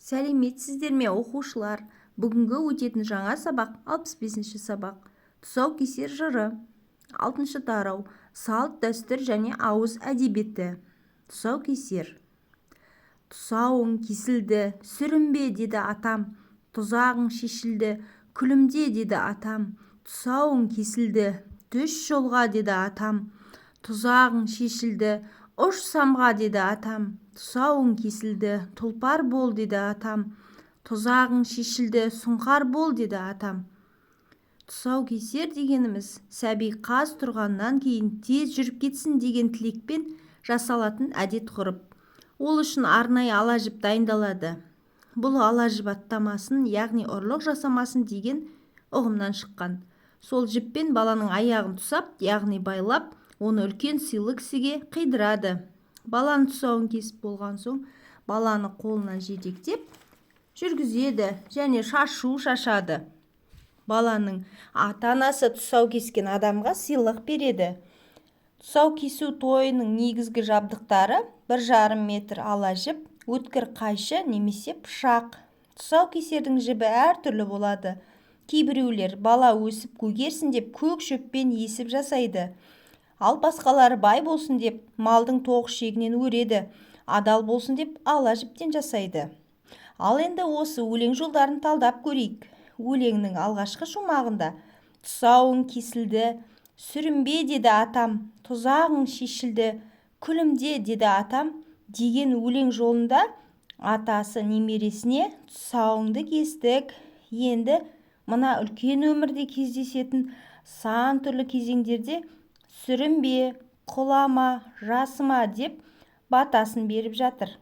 Сәлеметсіздер ме, оқушылар? Бүгінгі өтетін жаңа сабақ 65-ші сабақ. Тұсаукесер жыры. 6-шы тарау. Салт, дәстүр және ауыз әдебиеті. Тұсаукесер. Тұсауың кесілді, сүрінбе, деді атам. Тұзағың шешілді, күлімде, деді атам. Тұсауың кесілді, түс жолға, деді атам. Тұзағың шешілді, ұш самға, деді атам. Тұсауың кесілді, тұлпар бол, деді атам. Тұзағың шешілді, сұңқар бол, деді атам. Тұсаукесер дегеніміз сәби қаз тұрғаннан кейін тез жүріп кетсін деген тілекпен жасалатын әдет ғұрып. Ол үшін арнайы ала жіп дайындалады. Бұл ала жіп аттамасын, яғни ұрлық жасамасын деген ұғымнан шыққан. Сол жіппен баланың аяғын тұсап, яғни байлап, оны үлкен сыйлы кісіге қидырады. Баланың тұсауын кесіп болған соң, баланы қолынан жетектеп жүргізеді және шашу шашады. Баланың ата-анасы тұсау кескен адамға сыйлық береді. Тұсау кесу тойының негізгі жабдықтары 1,5 метр ала жіп, өткір қайшы немесе пышақ. Тұсау кесердің жібі әртүрлі болады. Кейбіреулер бала өсіп көгерсін деп көк шөппен есіп жасайды. Ал басқалары бай болсын деп малдың тоқ шегінен өреді, адал болсын деп ала жіптен жасайды. Ал енді осы өлең жолдарын талдап көрейік. Өлеңнің алғашқы шумағында тұсауың кесілді, сүрінбе, деді атам, тұзағың шешілді, күлімде, деді атам деген өлең жолында атасы немересіне тұсауыңды кестік. Енді мына үлкен өмірде кездесетін сан түрлі кезеңдерде сүрінбе, құлама, жасыма деп батасын беріп жатыр.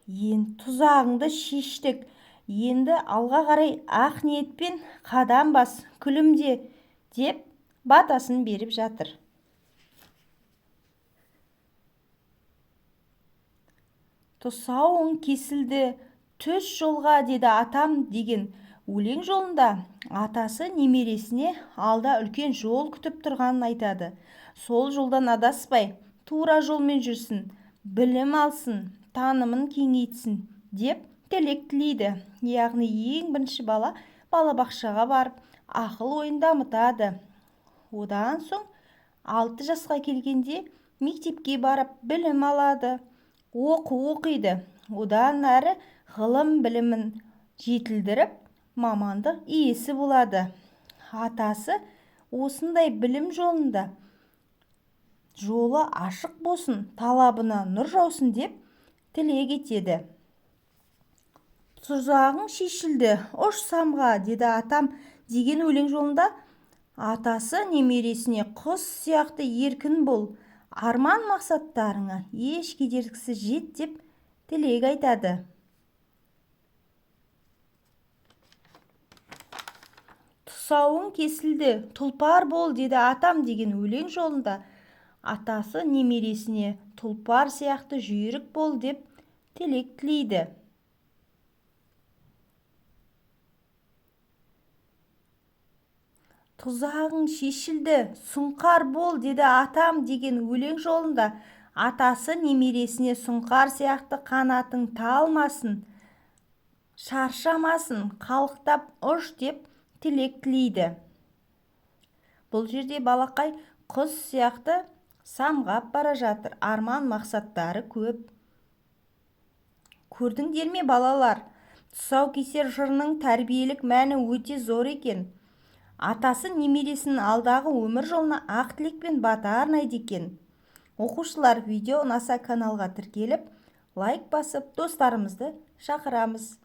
Енді тұзағыңды шештік. Енді алға қарай ақ ниетпен қадам бас, күлімде деп батасын беріп жатыр. Тұсауың кесілді, түс жолға, деді атам деген өлең жолында атасы немересіне алда үлкен жол күтіп тұрғанын айтады. Сол жолдан адаспай, тура жолмен жүрсін, білім алсын, танымын кеңейтсін деп тілек тілейді. Яғни ең бірінші бала балабақшаға барып, ақыл ойын дамытады. Одан соң 6 жасқа келгенде мектепке барып білім алады, оқиды. Одан әрі ғылым білімін жетілдіріп, мамандық иесі болады. Атасы осындай білім жолында жолы ашық болсын, талабына нұр жаусын деп тілек етеді. Тұзағың шешілді, ұш самға, деді атам деген өлең жолында атасы немересіне құс сияқты еркін бол, арман мақсаттарыңа еш кедергісіз жет деп тілек айтады. Тұсауың кесілді, тұлпар бол, деді атам деген өлең жолында атасы немересіне тұлпар сияқты жүйрік бол деп тілек тілейді. Тұзағың шешілді, сұңқар бол, деді атам деген өлең жолында атасы немересіне сұңқар сияқты қанатың талмасын, шаршамасын, қалықтап ұш деп тілек тілейді. Бұл жерде балақай құс сияқты самғап бара жатыр, арман мақсаттары көп. Көрдіңдер ме балалар? Тұсаукесер жырының тәрбиелік мәні өте зор екен. Атасы немересінің алдағы өмір жолына ақ тілекпен бата арнайды екен. Оқушылар, видео ұнаса каналға тіркеліп, лайк басып, достарымызды шақырамыз.